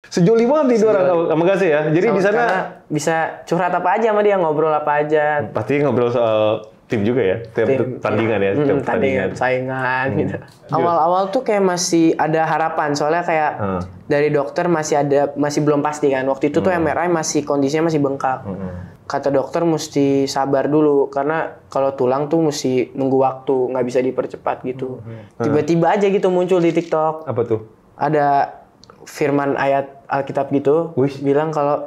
Sejoli banget itu orang sama Gaza ya. Jadi di sana Karena bisa curhat apa aja sama dia, ngobrol apa aja. pasti ngobrol soal tim juga ya, tiap tandingan ya, tiap Tandingan, saingan gitu. Awal-awal tuh kayak masih ada harapan, soalnya kayak dari dokter masih belum pasti kan. Waktu itu tuh MRI kondisinya masih bengkak. Kata dokter mesti sabar dulu karena kalau tulang tuh mesti nunggu waktu, nggak bisa dipercepat gitu. Tiba-tiba aja gitu muncul di TikTok. Apa tuh? Ada firman ayat Alkitab gitu, bilang kalau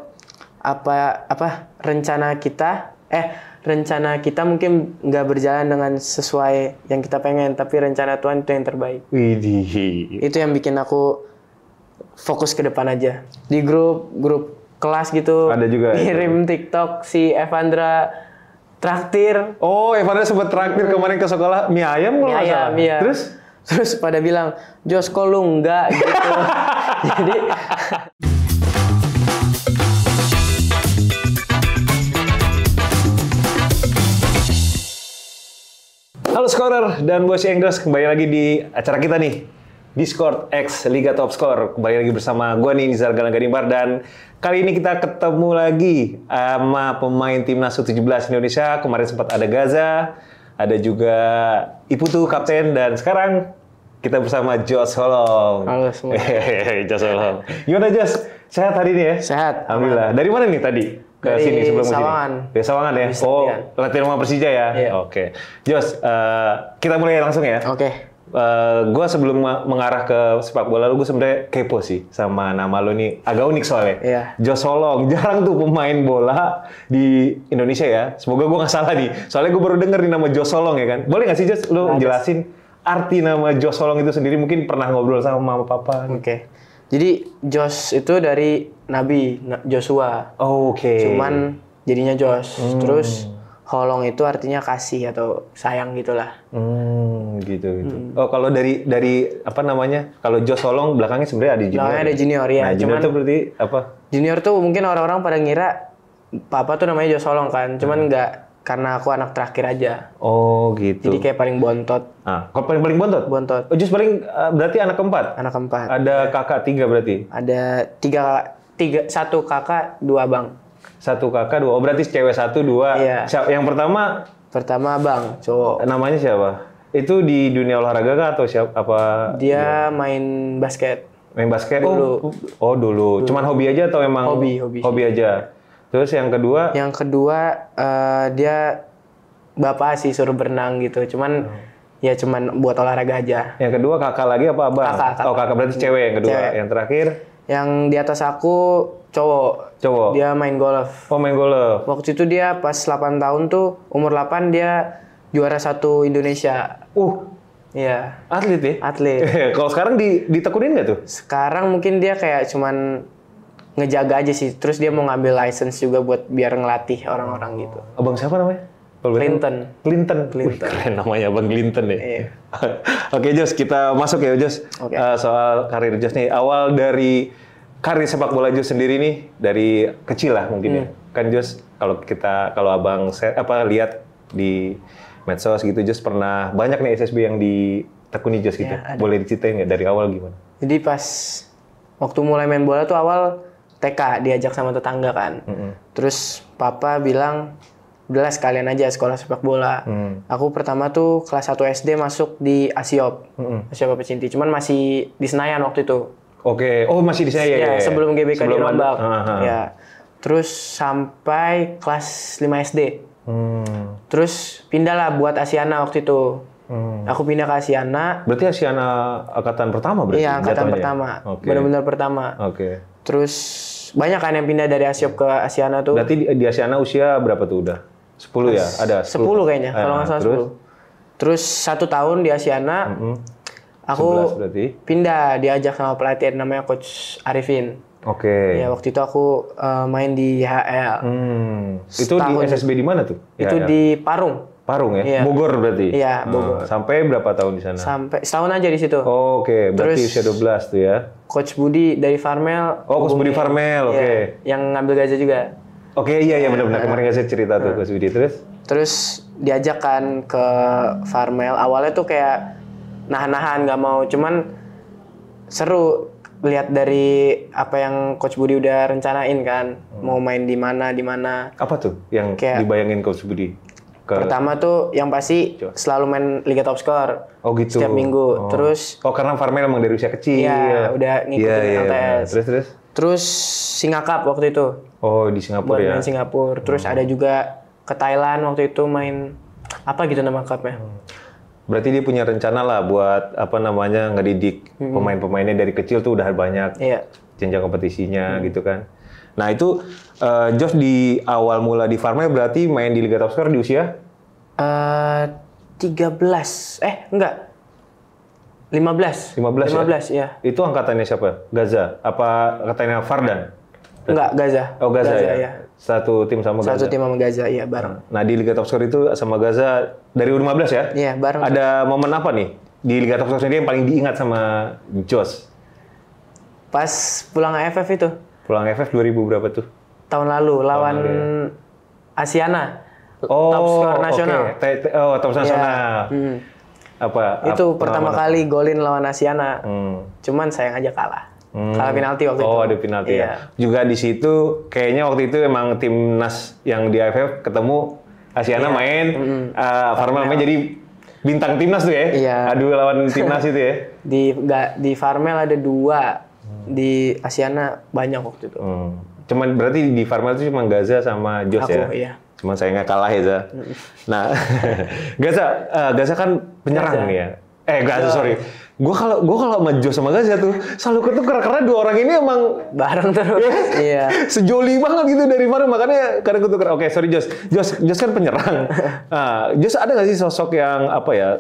rencana kita mungkin nggak berjalan dengan sesuai yang kita pengen, tapi rencana Tuhan itu yang terbaik. Widih. Itu yang bikin aku fokus ke depan aja. Di grup kelas gitu, Ada juga kirim TikTok si Evandra traktir. Oh, Evandra sempat traktir kemarin ke sekolah mie ayam kalau nggak salah. Iya. Terus pada bilang, Jos kok lu enggak gitu. Jadi Halo Scorer dan Bos Inggris, kembali lagi di acara kita nih, Discord X Liga Top Score. Kembali lagi bersama gue nih, Nizar Galang-Gadimbar, dan kali ini kita ketemu lagi sama pemain Timnas U17 Indonesia. Kemarin sempat ada Gaza, ada juga Iputu kapten, dan sekarang kita bersama Jos Holong. Halo semua. Jos Holong. Gimana Jos? Sehat hari ini ya? Sehat. Alhamdulillah. Dari mana nih tadi? Ke Dari sini sebelum Sawangan. Dari Sawangan ya? Oh, latihan sama Persija ya? Iya. Oke. Jos, kita mulai langsung ya. Oke. Gue sebelum mengarah ke sepak bola, gue sebenarnya kepo sih sama nama lo nih. Agak unik soalnya. Iya. Jos Holong. Jarang tuh pemain bola di Indonesia ya. Semoga gue nggak salah nih. Soalnya gue baru denger nih nama Jos Holong ya kan. Boleh nggak sih Jos, lo jelasin arti nama Jos Holong itu sendiri? Mungkin pernah ngobrol sama mama papa. Oke. Jadi Jos itu dari Nabi Joshua. Oh, oke. Cuman jadinya Jos. Terus Holong itu artinya kasih atau sayang gitulah. Gitu. Oh, kalau dari apa namanya? Kalau Jos Holong belakangnya sebenarnya ada junior. Belakangnya ada junior ya. Nah, junior itu berarti apa? Junior tuh mungkin orang-orang pada ngira papa tuh namanya Jos Holong kan. Cuman nggak, karena aku anak terakhir aja. Oh, gitu. Jadi kayak paling bontot. Kok paling bontot? Bontot. Oh, Jos paling berarti anak keempat? Anak keempat. Ada kakak 3 berarti? Ada satu kakak, 2 abang. 1 kakak, 2. Oh, berarti cewek 1, 2. Iya. Yang pertama? Pertama abang, cowok. Namanya siapa? Itu di dunia olahraga kah atau siapa? Dia main basket. Main basket? Dulu. Oh, dulu. Cuman hobi aja atau emang? Hobi. Hobi aja. Terus yang kedua? Yang kedua, dia bapak sih suruh berenang gitu. Cuman ya cuman buat olahraga aja. Yang kedua kakak lagi apa abang? Kakak. Oh, kakak berarti cewek yang kedua. Cewek. Yang terakhir? Yang di atas aku cowok. Dia main golf. Oh, main golf. Waktu itu dia pas 8 tahun tuh, umur 8 dia juara 1 Indonesia. Iya. Atlet ya? Atlet. Kalau sekarang ditekunin nggak tuh? Sekarang mungkin dia kayak cuman ngejaga aja sih. Terus dia mau ngambil license juga buat biar ngelatih orang-orang gitu. Abang siapa namanya? Clinton. Wih, keren namanya Abang Clinton ya. Iya. Oke Jos, kita masuk ya Jos. Oke. Soal karir Jos nih. Awal dari karir sepak bola Jos sendiri nih, dari kecil lah mungkin ya. Kan Jos, kalau Abang lihat di medsos gitu, Jos pernah banyak nih SSB yang ditekuni Jos gitu. Ya, boleh diceritain nggak dari awal gimana? Jadi pas waktu mulai main bola tuh awal TK diajak sama tetangga kan. Terus papa bilang, udahlah sekalian aja sekolah sepak bola. Aku pertama tuh kelas 1 SD masuk di Asiop. Asiop Pecinti. Cuman masih di Senayan waktu itu. Oke. Oh, masih di saya ya. Sebelum GBK dirombak. Ya. Terus sampai kelas 5 SD. Terus pindah lah buat Asiana waktu itu. Aku pindah ke Asiana. Berarti Asiana angkatan pertama berarti? Iya, angkatan pertama. Benar-benar pertama. Oke. Terus banyak kan yang pindah dari Asiop ke Asiana tuh. Berarti di Asiana usia berapa tuh udah? 10 ya? Ada 10 kayaknya, kalau nggak salah 10. Terus 1 tahun di Asiana, aku pindah, diajak sama pelatih namanya Coach Arifin. Oke. Ya, waktu itu aku main di HL. Itu di SSB di mana tuh? Itu di Parung. Parung ya? Iya. Bogor berarti? Iya, Bogor. Sampai berapa tahun di sana? Sampai setahun aja di situ. Oke, berarti usia 12 tuh ya? Coach Budi dari Farmel. Oh, Coach Budi Farmel, oke. Iya, yang ngambil Gaza juga. Oke, iya benar-benar. Kemarin saya cerita tuh Coach Budi. Terus diajak kan ke Farmel. Awalnya tuh kayak nahan-nahan, nggak mau. Cuman seru. lihat dari apa yang Coach Budi udah rencanain kan, mau main di mana. Apa tuh yang Kayak- dibayangin Coach Budi? Pertama tuh yang pasti selalu main Liga Top Score. Oh gitu. Setiap minggu. Terus karena Farmel emang dari usia kecil. ya udah ngikutin Iya, LTS. Terus? Terus Singa Cup waktu itu. Oh di Singapura Buat ya. main Singapura. Terus ada juga ke Thailand waktu itu main apa gitu nama cupnya. Berarti dia punya rencana lah buat ngedidik pemain-pemainnya dari kecil tuh udah banyak Iya. jenjang kompetisinya gitu kan. Nah itu Josh di awal mula di Farmel berarti main di Liga Top Score di usia 13. Enggak. 15. 15 ya. Itu angkatannya siapa? Gaza? Apa angkatannya Fardan? Enggak, Gaza. Oh Gaza ya? ya. Satu tim sama Gaza. Satu tim sama Gaza, iya bareng. Nah di Liga Top Score itu sama Gaza dari U15 ya? Iya, bareng. Ada momen apa nih di Liga Top Score sendiri yang paling diingat sama Josh? Pas pulang AFF itu, Pulang FF 2000 berapa tuh? tahun lalu lawan Asiana. Top Score nasional. Top Score nasional. Apa? Itu pertama kali golin lawan Asiana. Cuman sayang aja kalah. Kalah penalti waktu itu. Oh, ada penalti ya. Juga di situ kayaknya waktu itu emang timnas yang di AFF ketemu Asiana main, Farmel main jadi bintang timnas tuh ya. Iya. Adu lawan timnas itu ya. Di Farmel ada 2, di Asiana banyak waktu itu. Cuman berarti di Farmel itu cuma Gaza sama Josh ya. Iya. Cuman saya nggak kalah ya, Za. Nah, Gaza kan penyerang nih ya. Gaza, sorry. Gua kalau sama Josh sama Gaza tuh selalu ketukar karena dua orang ini emang Bareng terus. Iya. sejoli banget gitu dari Farmel, makanya kadang ketukar. Oke, sorry Josh. Josh kan penyerang. Josh ada nggak sih sosok yang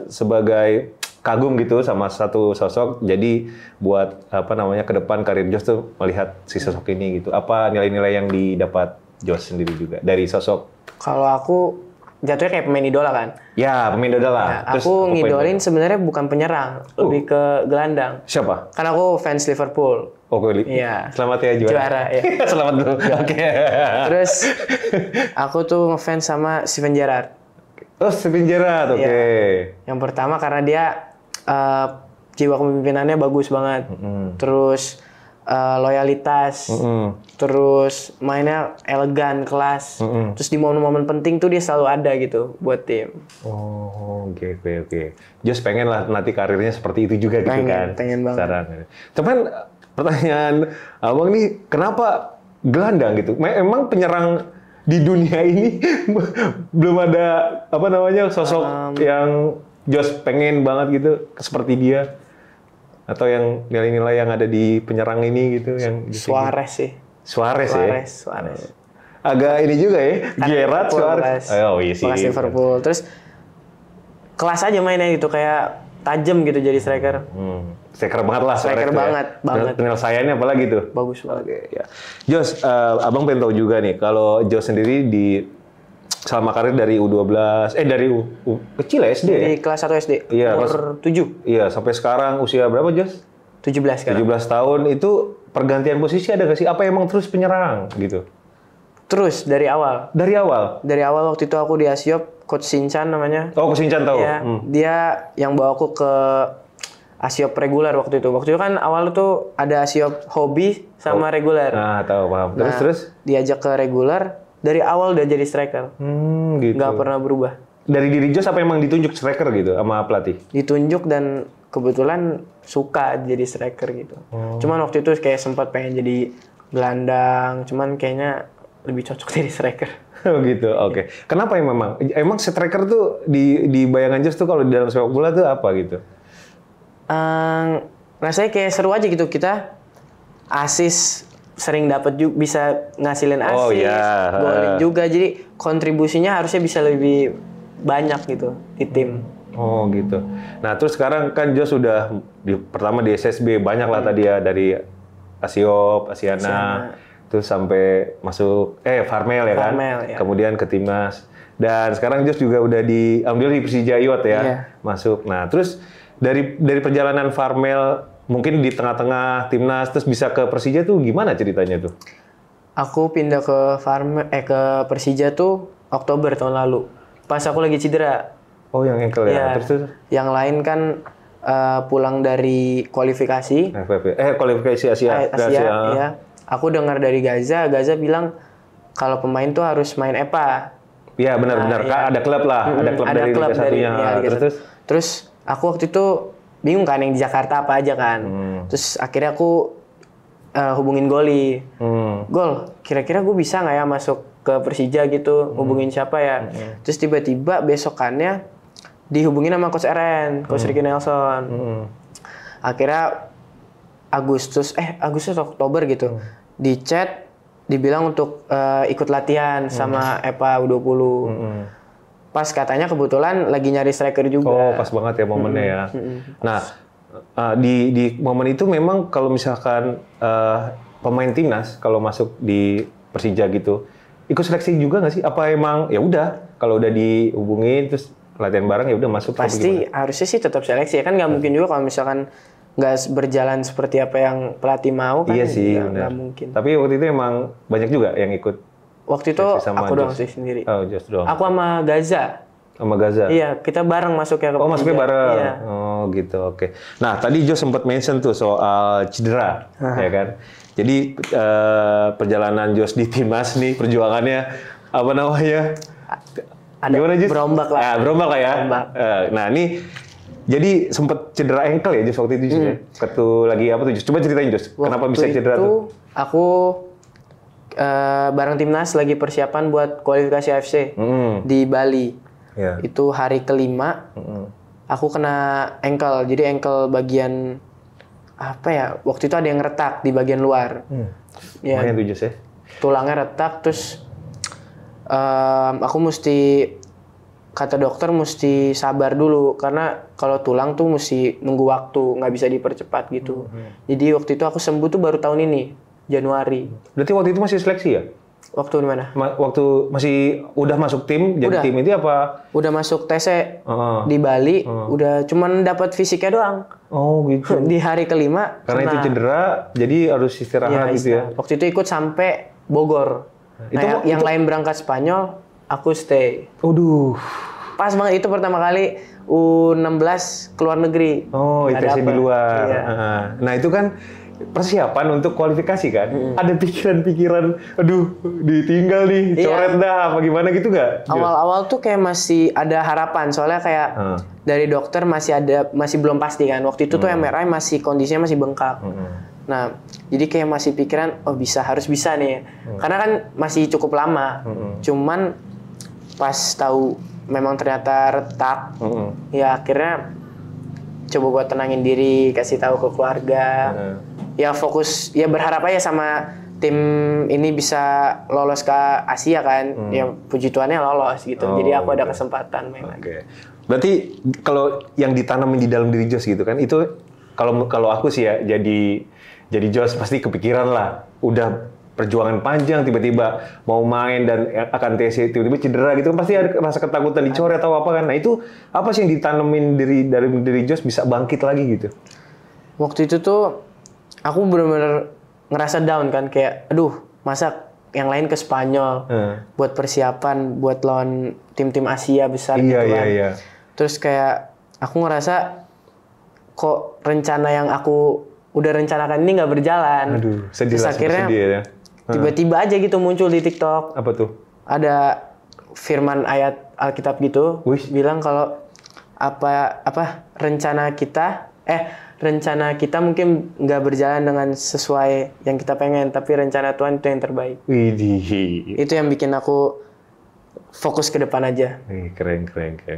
sebagai kagum gitu sama satu sosok, jadi buat ke depan karir Josh tuh melihat si sosok ini gitu. Apa nilai-nilai yang didapat Josh sendiri juga dari sosok? Kalau aku jatuhnya kayak pemain idola kan. Ya, pemain idola lah. Nah, aku ngidolin sebenarnya bukan penyerang, lebih ke gelandang. Siapa? Karena aku fans Liverpool. Oh, Kohli. Iya. Selamat ya juara. Juara, ya. Selamat dulu. Oke. Terus aku tuh ngefans sama Steven Gerrard. Oh, Steven Gerrard. Oke. Yang pertama karena dia jiwa kepemimpinannya bagus banget. Terus loyalitas. Terus mainnya elegan, kelas. Terus di momen-momen penting tuh dia selalu ada gitu buat tim. Oh, oke. Josh pengen lah nanti karirnya seperti itu juga gitu kan. Pengen banget. Cuman pertanyaan abang nih, kenapa gelandang gitu? Emang penyerang di dunia ini belum ada sosok yang Josh pengen banget gitu seperti dia, atau yang nilai-nilai yang ada di penyerang ini gitu yang Suarez sih. Suarez. Agak ini juga ya, Kan Gerrard, Suarez. Oh iya sih. Bekas Liverpool. Terus kelas aja mainnya gitu, kayak tajam gitu jadi striker. Striker banget lah. Striker banget. Penyelesaiannya apalagi tuh. Bagus banget. Oke, ya. Josh, abang pengen tahu juga nih, kalau Josh sendiri selama karir dari U12, dari kecil ya, SD ya? Dari kelas 1 SD, Iya, umur 7. Iya, sampai sekarang usia berapa, Josh? 17 sekarang. 17 tahun, itu pergantian posisi ada nggak sih? Apa emang terus penyerang gitu? Terus dari awal. Dari awal? Dari awal waktu itu aku di Asiop, Coach Shinchan namanya. Oh, Coach Shinchan tahu? Iya, dia yang bawa aku ke Asiop reguler waktu itu. Waktu itu kan awal tuh ada Asiop hobi sama reguler. Nah, tahu, paham. Terus? Diajak ke reguler, dari awal udah jadi striker. Gitu. Nggak pernah berubah. Dari diri Josh apa emang ditunjuk striker gitu sama pelatih? Ditunjuk dan kebetulan suka jadi striker gitu. Cuman waktu itu kayak sempat pengen jadi gelandang, cuman kayaknya lebih cocok jadi striker. Oh gitu, oke. Kenapa ya emang striker tuh di bayangan Josh tuh kalau di dalam sepak bola tuh apa gitu? Rasanya kayak seru aja gitu, kita assist sering dapat juga, bisa ngasilin assist, golin juga, jadi kontribusinya harusnya bisa lebih banyak gitu di tim. Oh gitu. Nah terus sekarang kan Josh sudah pertama di SSB banyak lah tadi ya, dari Asiop, Asiana. Terus sampai masuk Farmel ya kan, ya. Kemudian ke timnas, dan sekarang Josh juga udah alhamdulillah di Persija Iwat ya, masuk. Nah terus dari perjalanan Farmel mungkin di tengah-tengah timnas terus bisa ke Persija tuh gimana ceritanya tuh? Aku pindah ke ke Persija tuh Oktober tahun lalu, pas aku lagi cedera. Oh yang ankle ya. Terus? Yang lain kan pulang dari kualifikasi kualifikasi Asia. ya. Aku dengar dari Gaza bilang kalau pemain tuh harus main EPA. Iya benar-benar. Ya. Ada klub lah, ada klub dari Liga 1-nya. Terus aku waktu itu bingung kan yang di Jakarta apa aja kan. Terus akhirnya aku hubungin Goli. Gol, kira-kira gue bisa nggak ya masuk ke Persija gitu? Hubungin siapa ya? Terus tiba-tiba besokannya dihubungin sama Coach RN, Coach Ricky Nelson. Akhirnya Agustus Oktober gitu. Di chat dibilang untuk ikut latihan sama EPA U20. Pas katanya kebetulan lagi nyari striker juga. Oh, pas banget ya momennya ya. Nah, di momen itu memang kalau misalkan pemain timnas kalau masuk di Persija gitu, ikut seleksi juga nggak sih? Apa emang ya udah kalau udah dihubungin terus latihan bareng ya udah masuk? Pasti harusnya sih tetap seleksi ya kan, nggak mungkin juga kalau misalkan nggak berjalan seperti apa yang pelatih mau kan. Iya sih, nggak mungkin. Tapi waktu itu emang banyak juga yang ikut. Waktu itu aku doang sih sendiri. Oh, Jos doang. Aku sama Gaza. Sama Gaza? Iya, kita bareng masuknya ke Persija. Oh, masuknya bareng? Iya. Oh, gitu, oke. Nah, tadi Jos sempat mention tuh soal cedera, ya kan? Jadi, perjalanan Jos di timnas nih, perjuangannya, apa namanya? Ada berombak lah. Berombak lah ya? Nah, ini, jadi sempat cedera ankle ya Jos waktu itu, Jos ya? Waktu lagi apa tuh, Jos? Coba ceritain, Jos. Kenapa bisa cedera tuh? Aku bareng timnas lagi persiapan buat kualifikasi AFC di Bali. Yeah. Itu hari kelima, aku kena ankle. Jadi ankle bagian apa ya? Waktu itu ada yang retak di bagian luar. Ya. Lumayan tuh, Jos ya? Tulangnya retak, terus aku mesti, kata dokter mesti sabar dulu karena kalau tulang tuh mesti nunggu waktu, nggak bisa dipercepat gitu. Jadi waktu itu aku sembuh tuh baru tahun ini, Januari. Berarti waktu itu masih seleksi ya? Waktu di mana? Waktu masih udah masuk tim, jadi tim itu apa? Udah masuk TC di Bali, udah cuman dapat fisiknya doang. Oh gitu. Di hari kelima. Karena itu cedera, jadi harus istirahat gitu ya? Waktu itu ikut sampai Bogor. Nah, yang lain berangkat Spanyol, aku stay. Aduh. Pas banget itu pertama kali U16 keluar negeri. Oh, ITC di luar. Iya. Nah itu kan persiapan untuk kualifikasi kan? Ada pikiran-pikiran, aduh ditinggal nih, coret dah, apa gimana gitu nggak? Awal-awal tuh kayak masih ada harapan, soalnya kayak dari dokter masih belum pasti kan. Waktu itu tuh MRI kondisinya masih bengkak. Nah, jadi kayak masih pikiran, oh harus bisa nih. Karena kan masih cukup lama. Cuman pas tahu memang ternyata retak, ya akhirnya coba buat tenangin diri, kasih tahu ke keluarga. Ya fokus, ya berharap aja sama tim ini bisa lolos ke Asia kan. Ya puji Tuhannya lolos gitu. Jadi aku ada kesempatan main lagi. Berarti kalau yang ditanamin di dalam diri Jos gitu kan, itu kalau aku sih ya jadi Jos pasti kepikiran lah. Udah perjuangan panjang, tiba-tiba mau main dan akan TC, tiba-tiba cedera gitu kan, pasti ada rasa ketakutan dicoret atau apa kan. Nah itu apa sih yang ditanemin dari diri Jos bisa bangkit lagi gitu? Waktu itu tuh aku benar-benar ngerasa down kan, kayak aduh masa yang lain ke Spanyol buat persiapan buat lawan tim-tim Asia besar gitu kan. Iya. Terus kayak aku ngerasa kok rencana yang aku udah rencanakan ini nggak berjalan. Aduh, sedih. Terus akhirnya sedih, ya. Tiba-tiba aja gitu muncul di TikTok. Apa tuh? Ada firman ayat Alkitab gitu, bilang kalau rencana kita mungkin nggak berjalan dengan sesuai yang kita pengen, tapi rencana Tuhan itu yang terbaik. Widih. Itu yang bikin aku fokus ke depan aja. Keren.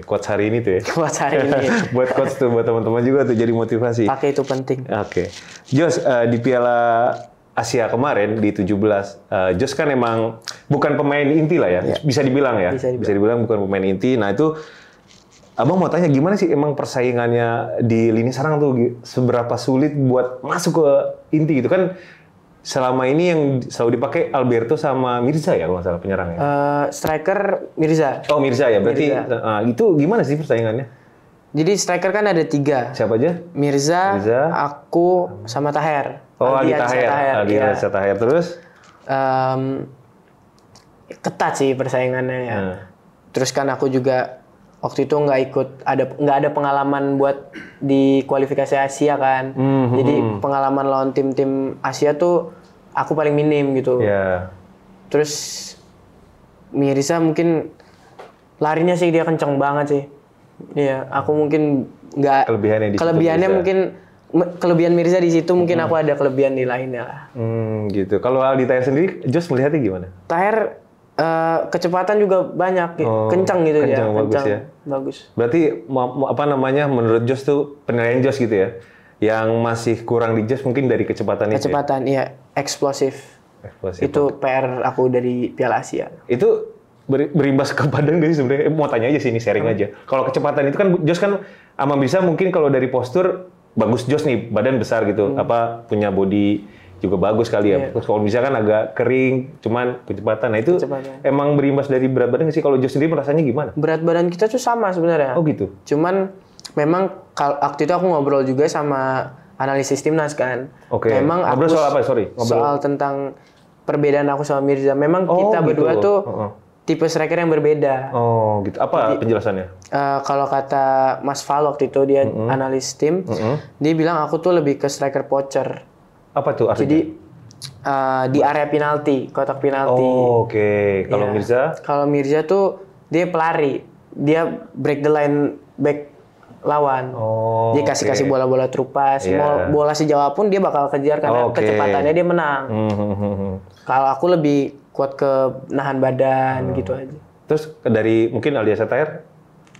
Quotes hari ini tuh ya. Quotes hari ini. Buat quotes tuh, buat teman-teman juga tuh jadi motivasi. Pakai itu penting. Oke. Jos, di Piala Asia kemarin di 17, Jos kan emang bukan pemain inti lah ya. Bisa dibilang ya. Bisa dibilang bukan pemain inti. Nah itu Abang mau tanya gimana sih emang persaingannya di lini serang tuh, seberapa sulit buat masuk ke inti gitu kan? Selama ini yang selalu dipakai Alberto sama Mirza ya kalau nggak salah penyerangnya. Striker Mirza. Oh Mirza ya, berarti itu gimana sih persaingannya? Jadi striker kan ada 3. Siapa aja? Mirza, aku sama Taher. Oh Aldi Taher. Terus? Ketat sih persaingannya ya. Terus kan aku juga waktu itu nggak ada pengalaman buat di kualifikasi Asia kan. Jadi pengalaman lawan tim-tim Asia tuh aku paling minim gitu. Yeah. Terus Mirza mungkin larinya sih dia kenceng banget sih. Iya, aku mungkin nggak kelebihannya mungkin kelebihan Mirza di situ, mungkin aku ada kelebihan di lainnya lah. Gitu. Kalau Aldi Tahir sendiri, Jos melihatnya gimana? Tahir kecepatan juga banyak, kencang gitu ya. Bagus ya. Bagus. Berarti menurut Jos tuh penilaian Jos gitu ya? Yang masih kurang di Jos mungkin dari kecepatan itu. Kecepatan, iya, eksplosif. Itu PR aku dari Piala Asia. Itu berimbas ke badan gak sih sebenarnya? Mau tanya aja sih, ini sharing aja. Kalau kecepatan itu kan Jos kan sama bisa mungkin kalau dari postur bagus Jos nih, badan besar gitu, punya body juga bagus kali ya. Terus kalau bisa kan agak kering, cuman kecepatan. Nah itu emang berimbas dari berat badan nggak sih? Kalau Jos sendiri merasanya gimana? Berat badan kita tuh sama sebenarnya. Oh gitu. Cuman memang waktu itu aku ngobrol juga sama analisis timnas kan. Oke. Memang ngobrol soal apa? Sorry. Soal tentang perbedaan aku sama Mirza. Memang kita berdua tuh tipe striker yang berbeda. Oh gitu. Apa penjelasannya? Kalau kata Mas Val waktu itu dia analis tim, dia bilang aku tuh lebih ke striker poacher. Apa tuh artinya? Jadi di area penalti, kotak penalti. Oh, oke. Kalau Mirza? Kalau Mirza tuh dia pelari. Dia break the line back lawan. Dia kasih bola-bola terupas. Mau bola sejauh apun dia bakal kejar karena kecepatannya dia menang. Kalau aku lebih kuat ke nahan badan gitu aja. Terus dari mungkin Aldi Tahir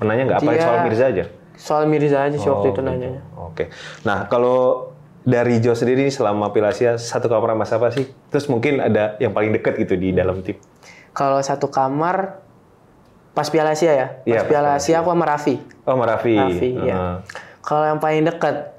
menanya nggak apa soal Mirza aja? Soal Mirza aja sih waktu itu nanyanya. Oke. Nah kalau dari Jo sendiri selama Piala Asia satu kamar sama siapa sih? Terus mungkin ada yang paling dekat gitu di dalam tim? Kalau satu kamar pas Piala Asia ya? Pas Piala Asia aku sama Raffi. Oh sama Raffi. Ya. Kalau yang paling dekat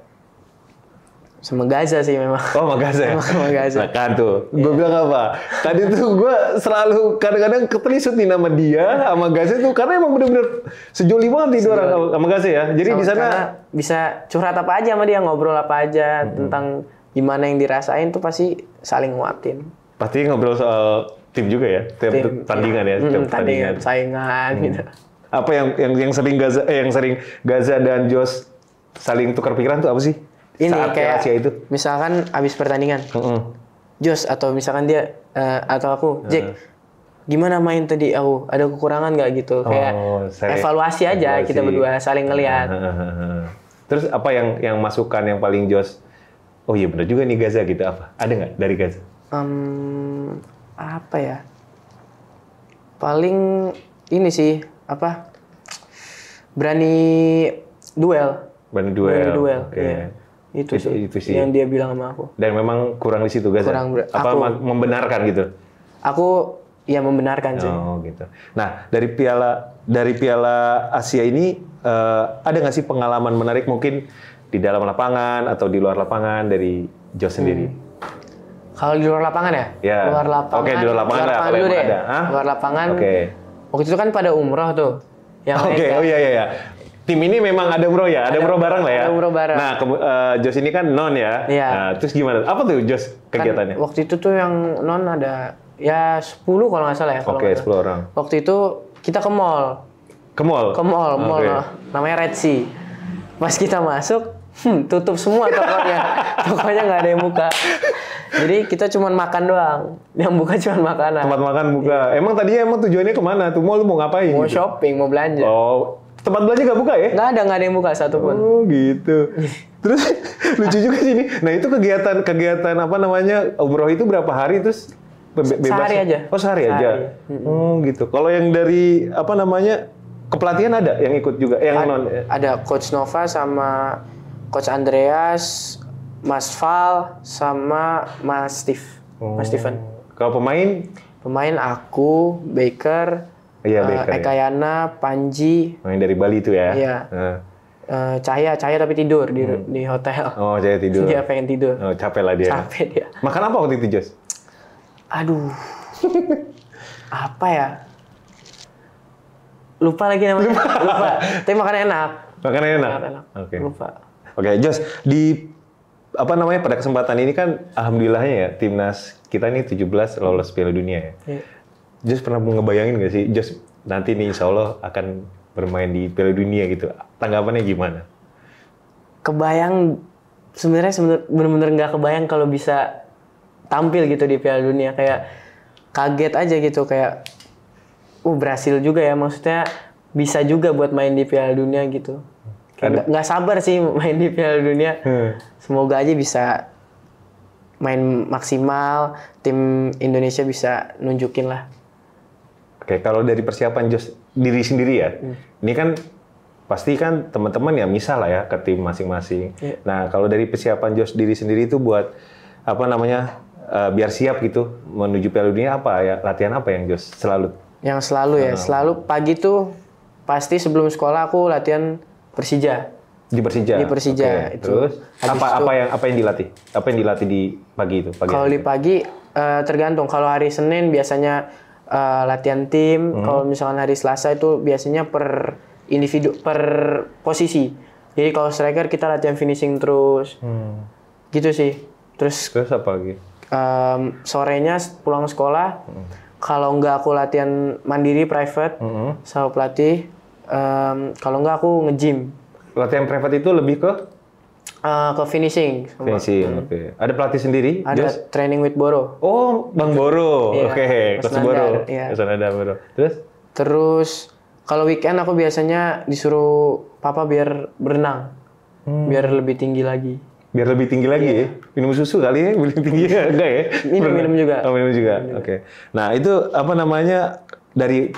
sama Gaza sih memang. Oh sama Gaza ya? Sama Gaza. Nah kan tuh, gue bilang apa? Tadi tuh gue selalu kadang-kadang ketelisut nih nama dia sama Gaza tuh karena emang bener-bener sejoli banget itu orang sama Gaza ya. Jadi di sana bisa curhat apa aja sama dia, ngobrol apa aja tentang gimana yang dirasain tuh pasti saling nguatin. Pasti ngobrol soal tim juga ya, tiap tandingan ya, tiap tandingan, saingan gitu. Apa yang sering Gaza dan Jos saling tukar pikiran tuh apa sih? Ini saat kayak Asia itu. Misalkan abis pertandingan, Jos atau misalkan dia atau aku, Jack, gimana main tadi aku? Ada kekurangan nggak gitu? Kayak evaluasi aja kita berdua saling ngelihat. Terus apa yang masukan yang paling Jos? Oh iya benar juga nih Gaza gitu apa? Ada nggak dari Gaza? Apa ya? Paling ini sih berani duel. Berani duel. Oke. Ya. Itu sih yang dia bilang sama aku. Dan memang kurang di situ Gaza. Membenarkan gitu. Aku ya membenarkan sih. Oh gitu. Nah dari Piala Asia ini ada nggak sih pengalaman menarik mungkin di dalam lapangan atau di luar lapangan dari Jos sendiri? Kalau di luar lapangan ya? Ya. Luar lapangan. Oke, di luar lapangan dulu deh. Luar lapangan. Oke. Waktu itu kan pada umroh tuh. Oke. Oh iya. Tim ini memang ada umroh ya? Ada umroh bareng lah ya? Ada umroh bareng. Nah, Jos ini kan non ya? Iya. Nah, terus gimana? Apa tuh Jos kegiatannya? Kan waktu itu tuh yang non ada ya 10 kalau nggak salah ya. Oke, 10 orang. Waktu itu kita ke mall. Ke mall? Ke mall namanya Red Sea. Pas kita masuk, tutup semua tokonya. Tokonya nggak ada yang buka. Jadi kita cuma makan doang. Yang buka cuma makanan. Tempat makan buka. Iya. Emang tujuannya kemana? Tuh mall lu mau ngapain? Mau shopping, mau belanja. Oh, tempat belanja nggak buka ya? Nggak ada yang buka satupun. Oh gitu. Terus lucu juga sih ini. Nah itu kegiatan umroh itu berapa hari terus bebas? Sehari aja. Oh sehari aja. Oh gitu. Kalau yang dari kepelatihan ada yang ikut juga? Ada Coach Nova sama Coach Andreas, Mas Val sama Mas Steven. Kalau pemain? Pemain aku, Baker. Iya, Baker. Ekayana, Panji. Main dari Bali itu ya? Iya. Cahaya tapi tidur di hotel. Oh, Cahaya tidur. Dia pengen tidur. Oh, capek lah dia. Capek dia. Makan apa waktu itu, Jos? Aduh. Apa ya? Lupa lagi namanya. Lupa. Tapi makannya enak. Makannya enak? Oke. Lupa. Oke, Jos. Pada kesempatan ini kan alhamdulillahnya ya, timnas kita ini 17 lolos Piala Dunia ya. Iya. Jos pernah ngebayangin nggak sih, Jos nanti nih insya Allah akan bermain di Piala Dunia gitu. Tanggapannya gimana? Kebayang, sebenarnya bener-bener nggak kebayang kalau bisa tampil gitu di Piala Dunia. Kayak kaget aja gitu, kayak berhasil juga ya, maksudnya bisa juga buat main di Piala Dunia gitu. Kayak nggak sabar sih main di Piala Dunia. Semoga aja bisa main maksimal, tim Indonesia bisa nunjukin lah. Oke, kalau dari persiapan Jos diri sendiri ya, ini kan pasti kan teman-teman ya misal lah ya ke tim masing-masing. Nah, kalau dari persiapan Jos diri sendiri itu buat apa namanya biar siap gitu menuju Piala Dunia, apa ya latihan apa yang Jos selalu? Yang selalu ya, selalu pagi tuh pasti sebelum sekolah aku latihan Persija. Di Persija. Di Persija. Oke. Itu. Terus apa yang dilatih? Apa yang dilatih di pagi itu? Kalau di pagi tergantung. Kalau hari Senin biasanya latihan tim. Kalau misalkan hari Selasa itu biasanya per individu, per posisi. Jadi kalau striker kita latihan finishing terus. Gitu sih. Terus apa lagi? Sorenya pulang sekolah. Kalau enggak aku latihan mandiri private sama pelatih. Kalau enggak aku nge-gym. Latihan private itu lebih ke finishing. Finishing, oke. Ada pelatih sendiri? Ada training with Boro. Oh, Bang Boro. Iya, Oke, Mas Coach Boro. Iya. Mas Nandar Boro. Terus kalau weekend aku biasanya disuruh papa biar berenang. Biar lebih tinggi lagi. Biar lebih tinggi lagi ya? Minum susu kali ya? Lebih tinggi ya? Enggak ya? Minum juga. Oh, minum juga. Oke. Nah, itu apa namanya dari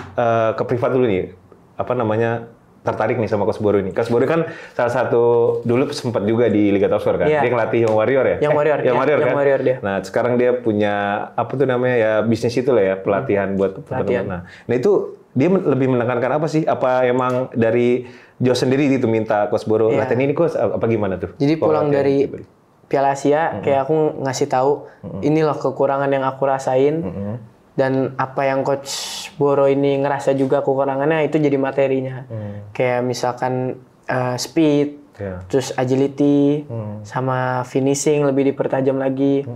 ke privat dulu nih. Apa namanya tertarik nih sama Coach Boro ini. Coach Boro kan salah satu dulu sempat juga di Liga Top Score kan. Iya. Dia ngelatih Young Warrior ya? Young Warrior. Young Warrior kan? Young Warrior dia. Nah, sekarang dia punya apa tuh namanya ya bisnis itu lah ya, pelatihan buat teman-teman. Nah, itu dia lebih menekankan apa sih? Apa emang dari Jos sendiri itu minta Coach Boro latihan ini Coach apa gimana tuh? Jadi pulang dari Piala Asia kayak aku ngasih tahu ini loh kekurangan yang aku rasain. Dan apa yang Coach Boro ini ngerasa juga kekurangannya itu jadi materinya. Kayak misalkan speed, terus agility, sama finishing lebih dipertajam lagi.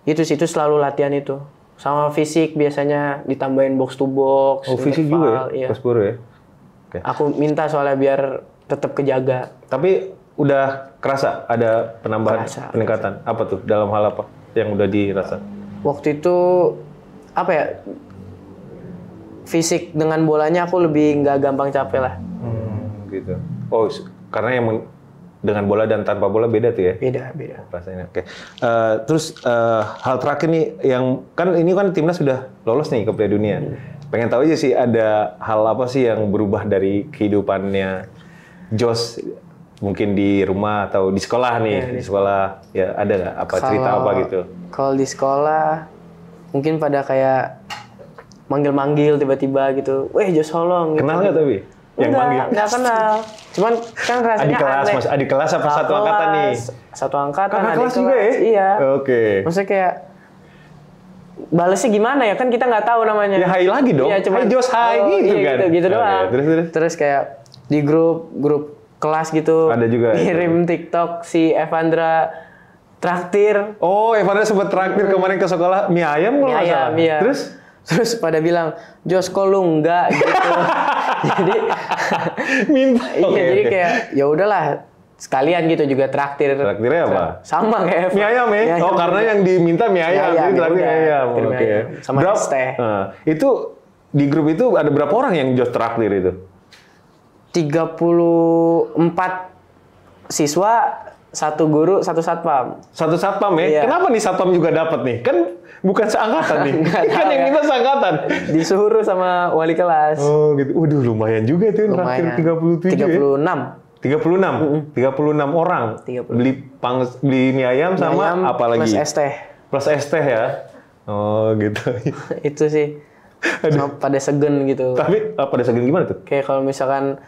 Itu sih, itu selalu latihan itu. Sama fisik biasanya ditambahin box to box. Oh, fisik juga ya, Coach Boro ya? Okay. Aku minta soalnya biar tetap kejaga. Tapi udah kerasa ada penambahan, peningkatan? Apa tuh? Dalam hal apa yang udah dirasa? Waktu itu apa ya, fisik dengan bolanya aku lebih nggak gampang capek lah. Gitu. Oh, karena yang dengan bola dan tanpa bola beda tuh ya? Beda. Rasanya. Oke. Terus hal terakhir nih, yang kan ini kan timnas sudah lolos nih ke Piala Dunia. Pengen tahu aja sih ada hal apa sih yang berubah dari kehidupannya Jos mungkin di rumah atau di sekolah nih, di sekolah ya ada nggak apa cerita apa gitu? Kalau di sekolah mungkin pada kayak manggil-manggil tiba-tiba gitu, weh Jos Holong. Kenal nggak tapi? Yang manggil? Nggak kenal. Cuman kan rasanya adik kelas, aneh. Adik kelas apa satu angkatan nih? Satu angkatan. Kakak kelas juga ya? Iya. Oke. Maksudnya kayak balesnya gimana ya? Kan kita nggak tahu namanya. Ya hai lagi dong. Iya, Hai Jos, hai gitu iya, kan? Gitu doang. Terus kayak di grup kelas gitu. Ada juga. Kirim TikTok si Evandra traktir. Oh, Evandra sempat traktir kemarin ke sekolah mie ayam kalau nggak salah. Iya. Terus pada bilang, Jos kok lu enggak gitu. Jadi minta. Iya, jadi kayak ya udahlah sekalian gitu juga traktir. Traktirnya apa? Sama kayak mie ayam ya? Oh, karena yang diminta mie ayam. Jadi traktir mie ayam. Oke. Sama es teh. Itu di grup itu ada berapa orang yang Jos traktir itu? 34 siswa, satu guru, satu satpam. Satu satpam ya? Iya. Kenapa nih satpam juga dapat nih? Kan bukan seangkatan nih. Kan yang minta seangkatan. Disuruh sama wali kelas. Oh gitu. Waduh lumayan juga tuh. Lumayan. 37 36. Ya? 36? 36 orang? 36. Beli mie ayam sama ayam apa lagi? Plus es teh. Plus es teh ya? Oh gitu. Itu sih. Sama pada segen gitu. Tapi pada segen gimana tuh? Kayak kalau misalkan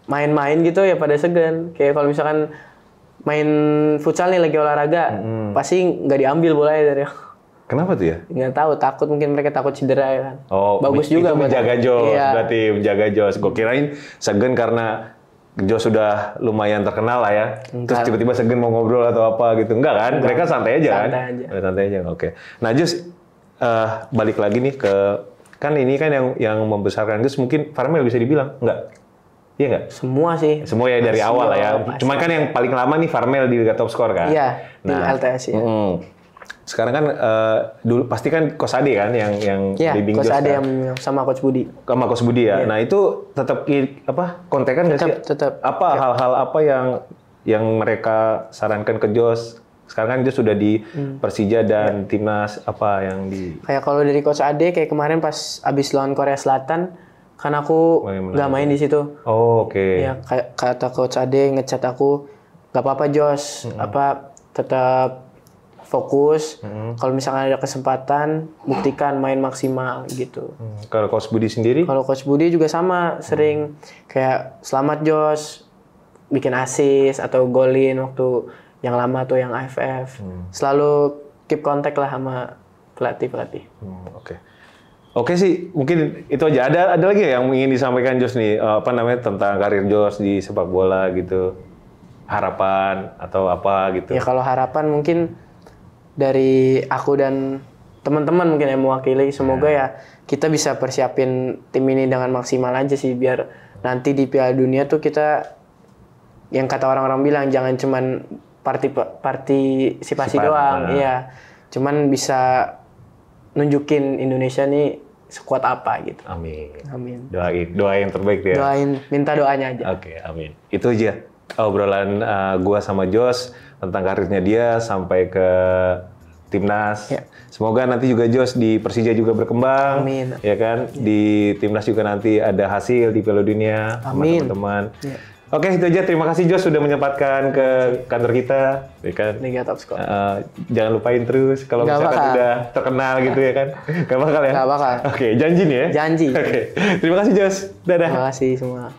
main-main gitu ya pada segan. Kayak kalau misalkan main futsal nih lagi olahraga, pasti nggak diambil bolanya dari aku. Kenapa tuh ya? Nggak tahu, takut mungkin mereka takut cedera ya kan. Oh, bagus juga itu menjaga Jos, iya. berarti menjaga Jos. Gue kirain segan karena Jos sudah lumayan terkenal lah ya. Terus tiba-tiba segan mau ngobrol atau apa gitu. Enggak kan? Enggak. Mereka santai aja kan? Santai aja. Santai aja, oke. Nah Jos, balik lagi nih ke kan ini kan yang membesarkan Gus mungkin Farmel bisa dibilang, enggak? Iya nggak? Semua sih. Semua ya dari awal lah ya. Cuman kan yang paling lama nih Farmel di Liga Top Score kan? Iya, di LTS ya. Sekarang kan dulu pasti kan Coach Ade kan yang bimbing Coach Jos Ade kan? yang sama Coach Budi. Sama Coach Budi ya. Nah itu tetap kontekan nggak sih? Tetap. Apa hal-hal apa yang mereka sarankan ke Jos? Sekarang kan Jos sudah di Persija dan timnas apa yang di? Kayak kalau dari Coach Ade kayak kemarin pas abis lawan Korea Selatan, kan aku nggak main di situ. Oh, oke. Ya kata Coach Ade ngechat aku, nggak apa-apa Jos, tetap fokus. Kalau misalkan ada kesempatan, buktikan main maksimal gitu. Kalau Coach Budi sendiri? Kalau Coach Budi juga sama, sering kayak selamat Jos, bikin assist atau golin waktu yang lama tuh yang AFF. Selalu keep kontak lah sama pelatih. Oke. Oke sih, mungkin itu aja. Ada lagi yang ingin disampaikan Jos nih, tentang karir Jos di sepak bola gitu, harapan atau apa gitu? Ya kalau harapan mungkin dari aku dan teman-teman mungkin yang mewakili, semoga ya kita bisa persiapin tim ini dengan maksimal aja sih, biar nanti di Piala Dunia tuh kita, yang kata orang-orang bilang, jangan cuman partisipasi doang, iya, cuman bisa nunjukin Indonesia nih sekuat apa gitu. Amin. Doain yang terbaik ya. Minta doanya aja. Oke, amin. Itu aja obrolan gua sama Jos tentang karirnya dia sampai ke timnas. Ya. Semoga nanti juga Jos di Persija juga berkembang. Amin. Ya kan? Ya. Di timnas juga nanti ada hasil di Piala Dunia sama teman-teman. Ya. Oke, itu aja. Terima kasih Jos sudah menyempatkan ke kantor kita, ya kan? Liga Top Score. Jangan lupain terus kalau misalkan udah terkenal gitu ya kan? Gak bakal ya? Gak bakal. Oke, janji nih ya? Janji. Oke. Terima kasih Jos. Dadah. Terima kasih semua.